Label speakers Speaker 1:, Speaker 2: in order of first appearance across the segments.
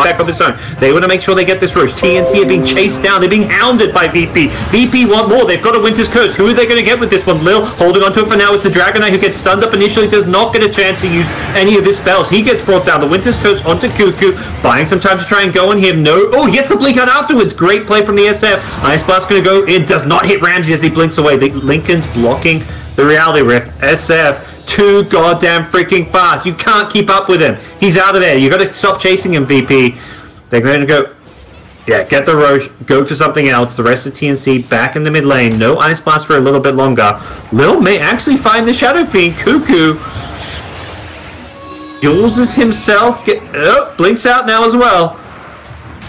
Speaker 1: back on this zone. They want to make sure they get this Roche. TNC are being chased down. They're being hounded by VP. VP want more. They've got a Winter's Curse. Who are they going to get with this one? Lil holding on to it for now. It's the Dragon Knight who gets stunned up initially. Does not get a chance to use any of his spells. He gets brought down. The Winter's Curse onto Cuckoo. Buying some time to try and go on here. No. Oh, he gets the blink out afterwards. Great play from the SF. Ice Blast going to go in. Does not hit Ramsey as he blinks away. The Lincoln's blocking the Reality Rift. SF. Too goddamn freaking fast. You can't keep up with him. He's out of there. You got to stop chasing him, VP. They're going to go, yeah, get the Roche, go for something else. The rest of TNC back in the mid lane. No Ice Blast for a little bit longer. Lil may actually find the Shadow Fiend. Cuckoo uses himself. Blinks out now as well.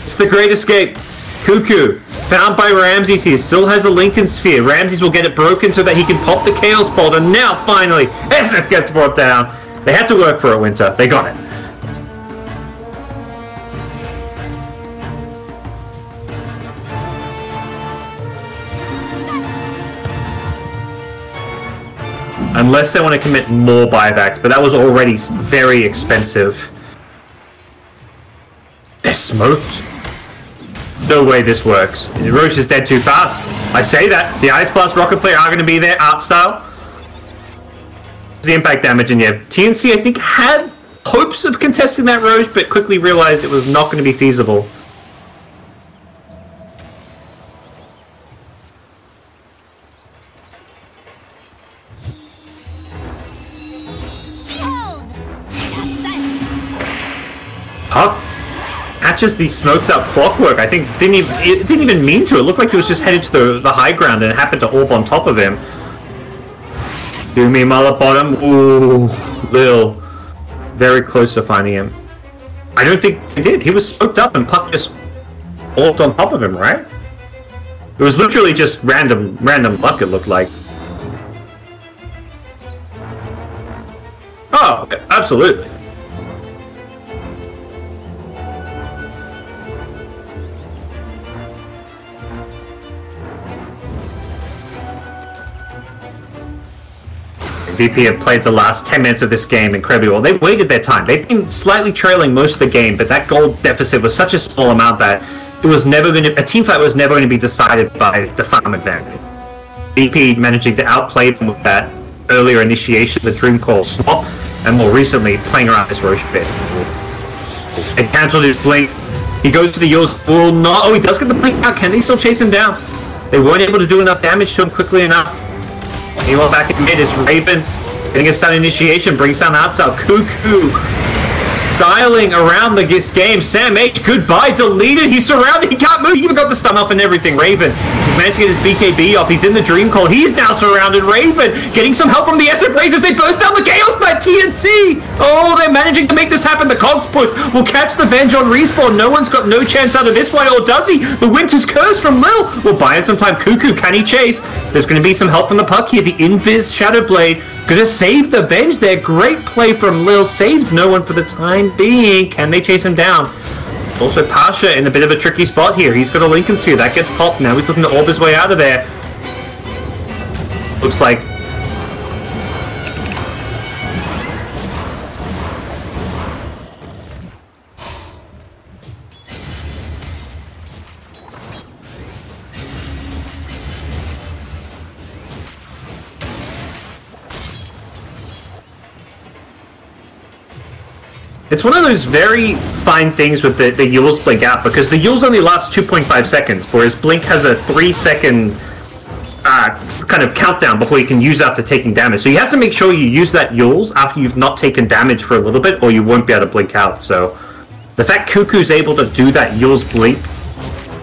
Speaker 1: It's the Great Escape. Cuckoo found by Ramses here. Still has a Lincoln Sphere. Ramses will get it broken so that he can pop the Chaos Bolt. And now, finally, SF gets brought down. They had to work for it, Winter. They got it. Unless they want to commit more buybacks, but that was already very expensive. They're smoked. No way this works. Roche is dead too fast. I say that. The Ice Blast Rocket Flare are going to be there, art style. The impact damage, and yeah, TNC I think had hopes of contesting that Roche, but quickly realized it was not going to be feasible. Puck catches the smoked up Clockwork. I think it didn't even mean to. It looked like he was just headed to the high ground and it happened to orb on top of him. Do me mullet bottom. Ooh, Lil. Very close to finding him. I don't think he did. He was smoked up and Puck just orbed on top of him, right? It was literally just random luck, it looked like. Oh, absolutely. VP have played the last 10 minutes of this game incredibly well. They've waited their time. They've been slightly trailing most of the game, but that gold deficit was such a small amount that it was never going to, a team fight was never going to be decided by the farm advantage. VP managing to outplay them with that earlier initiation, the Dream Call swap, and more recently playing around this Roche bit. It cancelled his blink. He goes to the Yours. Will not. Oh, he does get the blink out. Can they still chase him down? They weren't able to do enough damage to him quickly enough. Meanwhile, back in mid, it's Raven getting a stun initiation, brings down outside. Cuckoo styling around this game. Sam H, goodbye, deleted. He's surrounded. He can't move. He even got the stun off and everything. Raven, he's managed to get his BKB off. He's in the Dream Call. He's now surrounded. Raven getting some help from the SF Razors. They burst down the Chaos Knight. TNC. Oh, they're managing to make this happen. The Cogs push will catch the Venge on respawn. No one's got no chance out of this one, or does he? The Winter's Curse from Lil will buy in some time. Cuckoo, can he chase? There's going to be some help from the Puck here. The Invis Shadow Blade gonna save the Venge there. Great play from Lil. Saves no one for the time being. Can they chase him down? Also, Pasha in a bit of a tricky spot here. He's got a Lincoln Sphere. That gets popped now. He's looking to orb his way out of there. Looks like... It's one of those very fine things with the Yule's blink out, because the Yule's only lasts 2.5 seconds, whereas Blink has a 3-second kind of countdown before you can use after taking damage. So you have to make sure you use that Yule's after you've not taken damage for a little bit, or you won't be able to blink out. So the fact Cuckoo's able to do that Yule's blink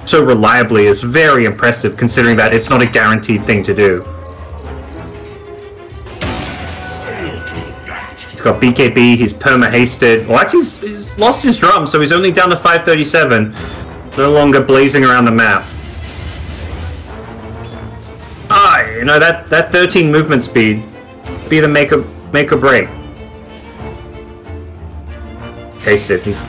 Speaker 1: so reliably is very impressive, considering that it's not a guaranteed thing to do. Got BKB, he's perma-hasted. Well, actually, he's lost his drum, so he's only down to 537. No longer blazing around the map. You know, that 13 movement speed be the make or break. Hasted. He's...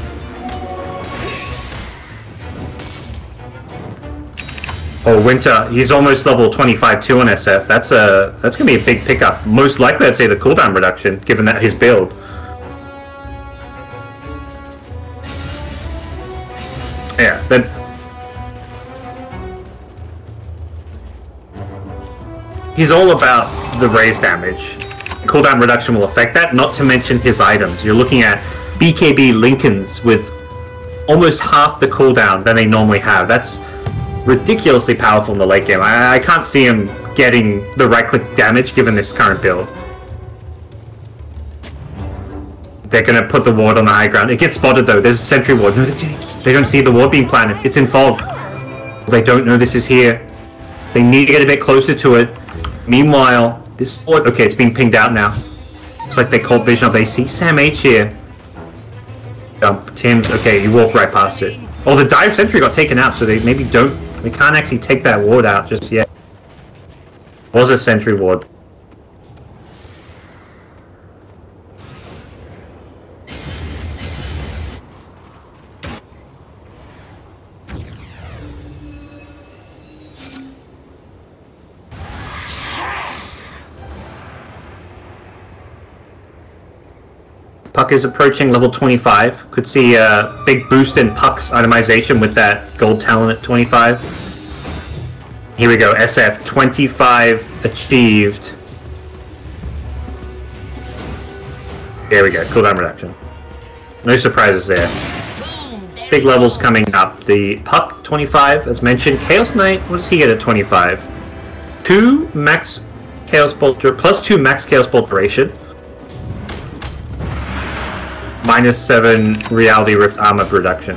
Speaker 1: Oh, Winter, he's almost level 25-2 on SF. That's going to be a big pickup. Most likely, I'd say the cooldown reduction, given that his build. Yeah, then... He's all about the raise damage. Cooldown reduction will affect that, not to mention his items. You're looking at BKB Lincolns with almost half the cooldown than they normally have. That's ridiculously powerful in the late game. I can't see him getting the right-click damage given this current build. They're going to put the ward on the high ground. It gets spotted though. There's a sentry ward. No, they don't see the ward being planted. It's in fog. They don't know this is here. They need to get a bit closer to it. Meanwhile, this ward... Okay, it's being pinged out now. It's like they caught vision of... They see Sam H here. Jump. Tim's... Okay, you walk right past it. Oh, the dive sentry got taken out, so they maybe don't... They can't actually take that ward out just yet. Was a sentry ward. Puck is approaching level 25. Could see a big boost in Puck's itemization with that gold talent at 25. Here we go, SF 25 achieved. There we go, cooldown reduction. No surprises there. Big levels coming up. The Puck 25, as mentioned. Chaos Knight, what does he get at 25? 2 max Chaos Bolt, plus 2 max Chaos Bolt duration. -7 Reality Rift armor reduction.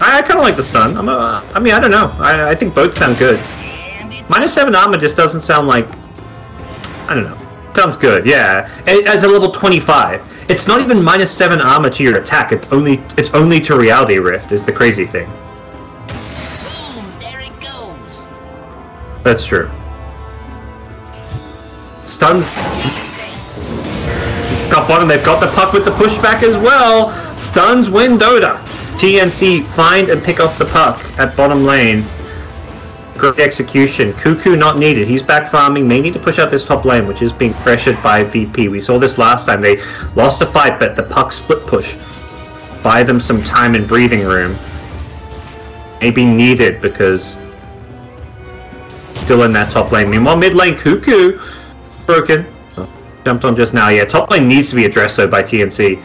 Speaker 1: I kind of like the stun. I mean, I don't know. I think both sound good. -7 armor just doesn't sound like... I don't know. Sounds good, yeah. As a level 25. It's not even -7 armor to your attack. It's only to Reality Rift is the crazy thing.
Speaker 2: Boom, there it goes.
Speaker 1: That's true. Stuns... Got bottom, they've got the Puck with the pushback as well. Stuns win Dota. TNC find and pick off the Puck at bottom lane. Great execution. Cuckoo not needed. He's back farming. May need to push out this top lane, which is being pressured by VP. We saw this last time. They lost a fight, but the Puck split push. Buy them some time and breathing room. Maybe needed because still in that top lane. Meanwhile, mid lane Cuckoo broken. Jumped on just now. Yeah, top lane needs to be addressed though by TNC.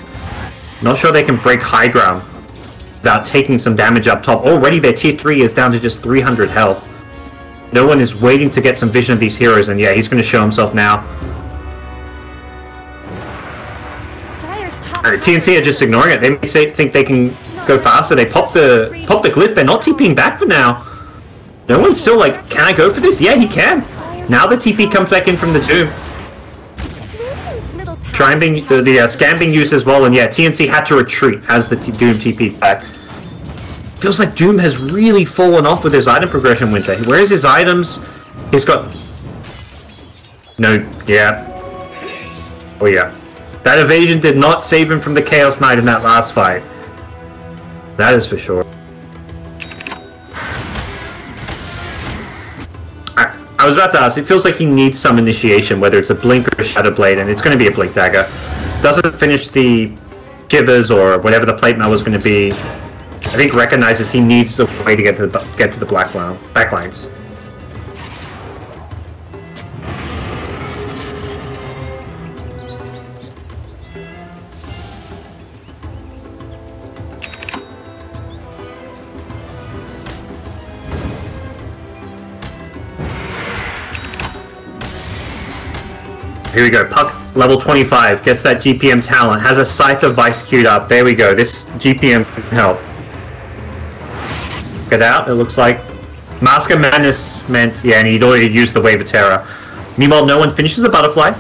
Speaker 1: Not sure they can break high ground without taking some damage up top. Already their tier 3 is down to just 300 health. No one is waiting to get some vision of these heroes, and yeah, he's going to show himself now. TNC are just ignoring it. They may think they can go faster. They pop the glyph. They're not TPing back for now. No one's still like, can I go for this? Yeah, he can. Now the TP comes back in from the Doom. Trying being the scam being used as well, and yeah, TNC had to retreat as the Doom TP'd back. Feels like Doom has really fallen off with his item progression, Winter. Where's his items? He's got... No, yeah. Oh yeah. That evasion did not save him from the Chaos Knight in that last fight. That is for sure. I was about to ask, it feels like he needs some initiation, whether it's a Blink or a Shadow Blade, and it's going to be a Blink Dagger. Doesn't finish the Shivers or whatever the plate mail was going to be. I think recognizes he needs a way to get to the backlines. Here we go, Puck level 25, gets that GPM talent, has a Scythe of Vice queued up. There we go, this GPM can help. Get out, it looks like. Mask of Madness meant, yeah, and he'd already used the Wave of Terror. Meanwhile, no one finishes the Butterfly.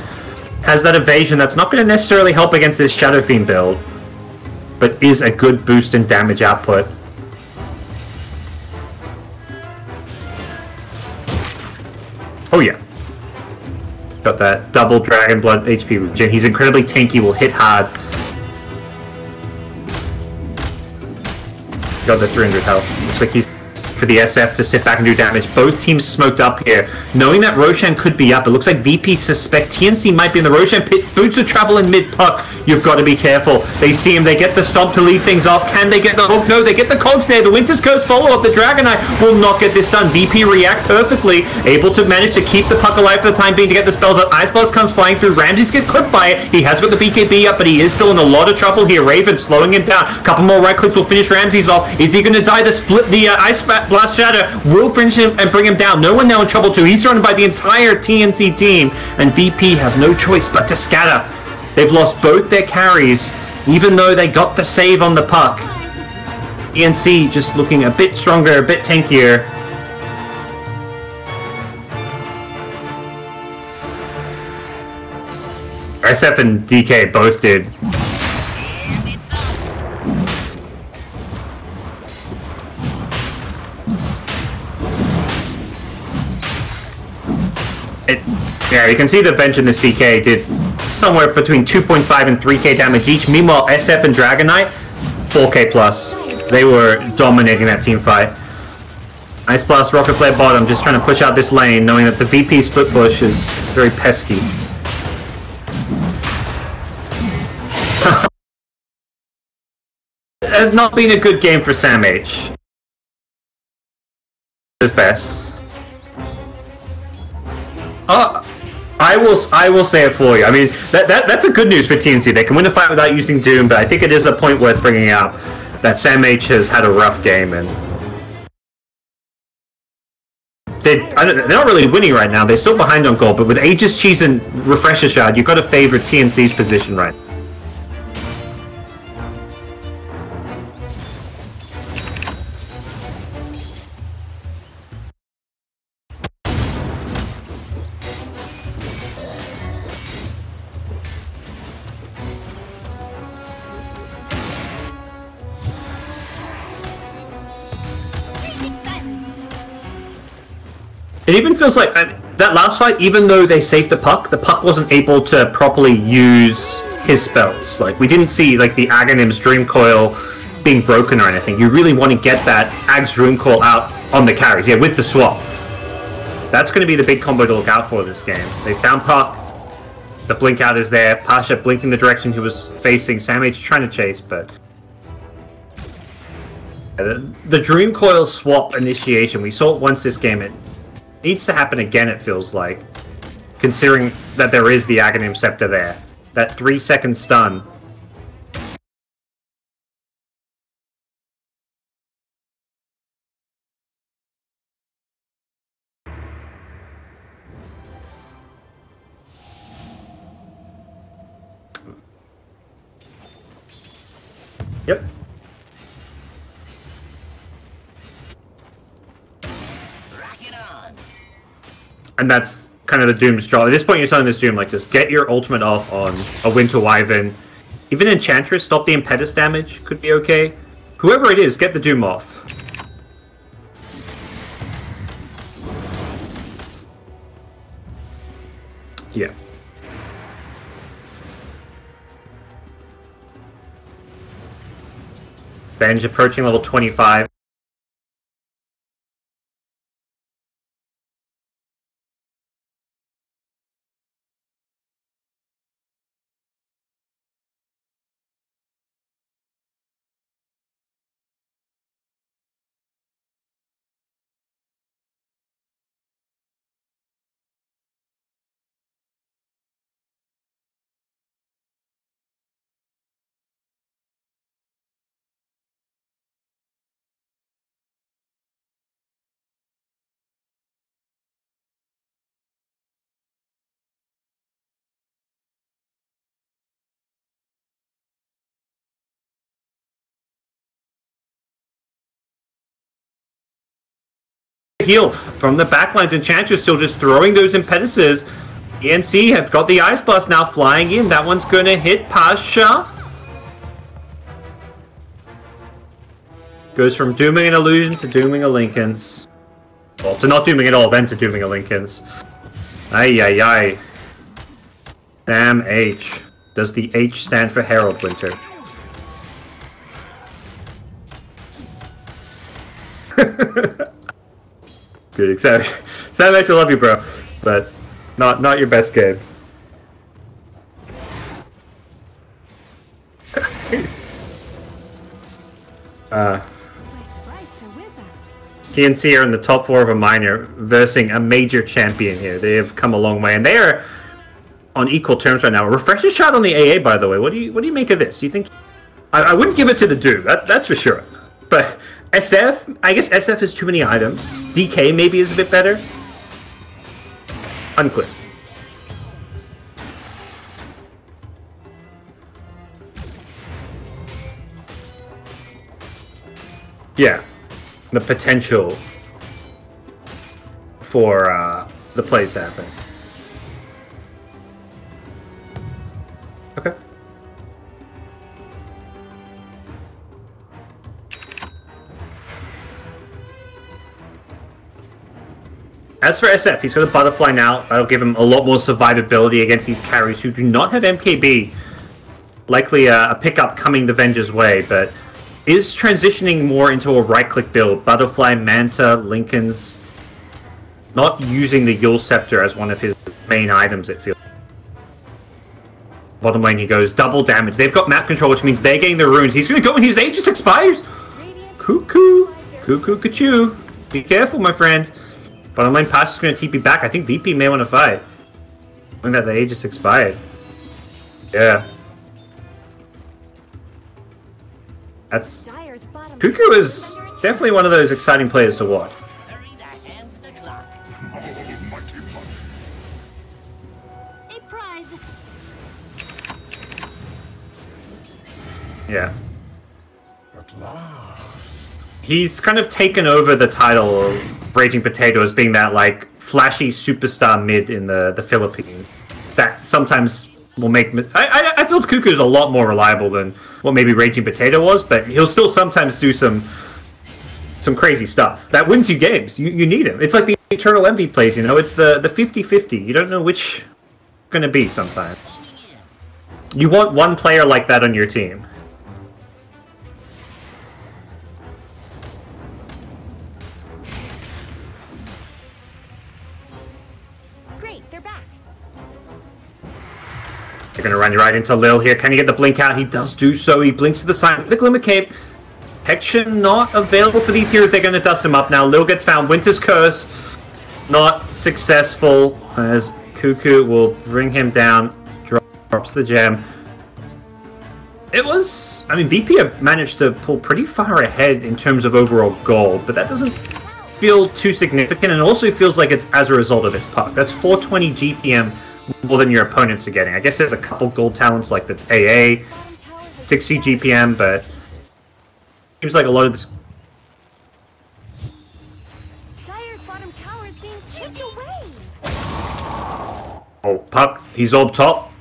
Speaker 1: Has that evasion that's not going to necessarily help against this Shadow Fiend build, but is a good boost in damage output. Oh yeah. Got that double Dragon Blood HP regen. He's incredibly tanky, will hit hard. Got the 300 health. Looks like he's for the SF to sit back and do damage. Both teams smoked up here. Knowing that Roshan could be up, it looks like VP suspect TNC might be in the Roshan pit. Boots are traveling mid-puck. You've got to be careful. They see him. They get the stomp to lead things off. Can they get the hook? No, they get the cogs there. The Winter's Curse follow-up. The Dragonite will not get this done. VP react perfectly. Able to manage to keep the puck alive for the time being to get the spells up. Ice Blast comes flying through. Ramses gets clipped by it. He has got the BKB up, but he is still in a lot of trouble here. Raven slowing him down. A couple more right clicks will finish Ramses off. Is he going to die? The Ice Blast Shatter will finish him and bring him down. No one now in trouble too. He's surrounded by the entire TNC team, and VP have no choice but to scatter. They've lost both their carries, even though they got the save on the puck. TNC just looking a bit stronger, a bit tankier. SF and DK both did. Yeah, you can see the Venge and the CK did somewhere between 2.5 and 3k damage each. Meanwhile, SF and Dragonite, 4k plus. They were dominating that team fight. Ice Blast, Rocket Flare bottom, just trying to push out this lane, knowing that the VP split push is very pesky. It has not been a good game for Sam H. His best. I will say it for you. I mean, that's a good news for TNC. They can win a fight without using Doom, but I think it is a point worth bringing up that Sam H has had a rough game, and they're not really winning right now. They're still behind on gold, but with Aegis Cheese and Refresher Shard, you've got to favor TNC's position right now. It even feels like that last fight, even though they saved the puck wasn't able to properly use his spells. Like, we didn't see like the Aghanim's Dream Coil being broken or anything. You really want to get that Ag's Dream Coil out on the carries, yeah, with the swap. That's going to be the big combo to look out for this game. They found puck, the blink out is there, Pasha blinking the direction he was facing, Sam H trying to chase, but the Dream Coil swap initiation, we saw it once this game, it needs to happen again, it feels like, considering that there is the Aghanim Scepter there. That 3-second stun. Yep. And that's kind of the Doom's job. At this point, you're telling this Doom, like, just get your ultimate off on a Winter Wyvern. Even Enchantress, stop the Impetus damage, could be okay. Whoever it is, get the Doom off. Yeah. Venge approaching level 25. Heal from the backlines. Enchantress still just throwing those impetuses. TNC have got the Ice Blast now flying in. That one's going to hit Pasha. Goes from dooming an Illusion to dooming a Lincoln's. Well, to not dooming at all, then to dooming a Lincoln's. Ay, ay, ay. Damn H. Does the H stand for Herald Winter? Good, Savage, I love you, bro, but not your best game. TNC are in the top 4 of a minor, versing a major champion here. They have come a long way, and they are on equal terms right now. A refresher shot on the AA, by the way. What do you make of this? Do you think? I wouldn't give it to the dude. That's for sure. But SF, I guess SF has too many items. DK maybe is a bit better. Unclear. Yeah, the potential for the plays to happen. Okay. As for SF, he's got a butterfly now. That'll give him a lot more survivability against these carries who do not have MKB. Likely a pickup coming the Venge's way, but is transitioning more into a right-click build. Butterfly, Manta, Lincoln's not using the Yule Scepter as one of his main items, it feels. Bottom lane he goes, double damage. They've got map control, which means they're getting the runes. He's going to go and his Aegis expires! Cuckoo! Cuckoo, cuckoo. Be careful, my friend. Bottom lane Pash is going to TP back. I think VP may want to fight. Knowing that the Aegis expired. Yeah. That's... Cuckoo is definitely one of those exciting players to watch. Yeah. He's kind of taken over the title of Raging Potato as being that, like, flashy superstar mid in the Philippines. That sometimes will make... I feel Cuckoo's a lot more reliable than what maybe Raging Potato was, but he'll still sometimes do some crazy stuff. That wins you games. You need him. It's like the Eternal Envy plays, you know? It's the 50-50. You don't know which going to be sometimes. You want one player like that on your team. They're going to run you right into Lil here. Can he get the blink out? He does do so. He blinks to the side. The Glimmer Cape. Protection not available for these heroes. They're going to dust him up now. Lil gets found. Winter's Curse. Not successful as Cuckoo will bring him down. Drops the gem. It was... I mean, VP have managed to pull pretty far ahead in terms of overall gold, but that doesn't feel too significant, and also feels like it's as a result of this puck. That's 420 GPM more than your opponents are getting. I guess there's a couple gold talents like the AA, 60 GPM, but seems like a lot of this. Oh, puck, he's up top,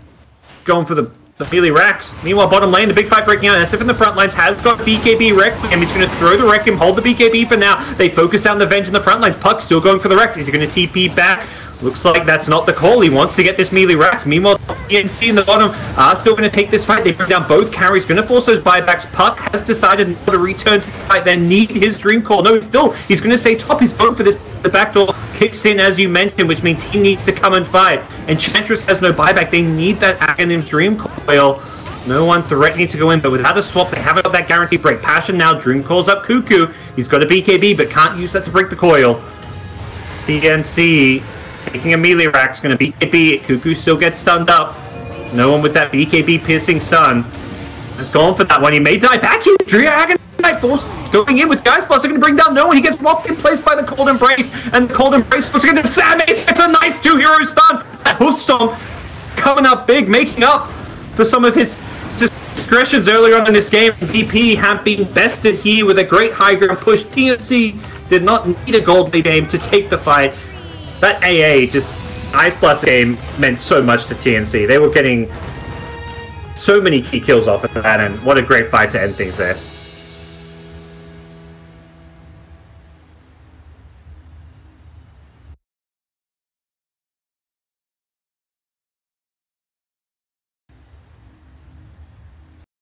Speaker 1: going for the melee racks. Meanwhile, bottom lane, the big fight breaking out. SF in the front lines has got BKB Requiem. He's going to throw the Requiem, hold the BKB for now. They focus down the Venge in the front lines. Puck still going for the Rex. Is he going to TP back? Looks like that's not the call. He wants to get this melee racks. Meanwhile, TNC in the bottom are still going to take this fight. They bring down both carries. Going to force those buybacks. Puck has decided not to return to the fight. They need his Dream Call. No, he's going to stay top. He's going for this. The backdoor kicks in, as you mentioned, which means he needs to come and fight. Enchantress has no buyback. They need that Aghanim's Dream Coil. No one threatening to go in, but without a swap, they haven't got that guaranteed break. Passion now, Dream Calls up Cuckoo. He's got a BKB, but can't use that to break the coil. TNC taking a melee rack's going to BKB. Cuckoo still gets stunned up. No one with that BKB piercing sun has gone for that one. He may die back here. Dragon Knight Force going in with Guys Plus. They're going to bring down no one. He gets locked in place by the Cold Embrace, and the Cold Embrace looks going to Sam. It's a nice 2-hero stun. That Hoof Stomp coming up big, making up for some of his discretions earlier on in this game. VP have been bested here with a great high ground push. TNC did not need a gold lead game to take the fight. That AA, just Ice Plus game, meant so much to TNC. They were getting so many key kills off of that, and what a great fight to end things there.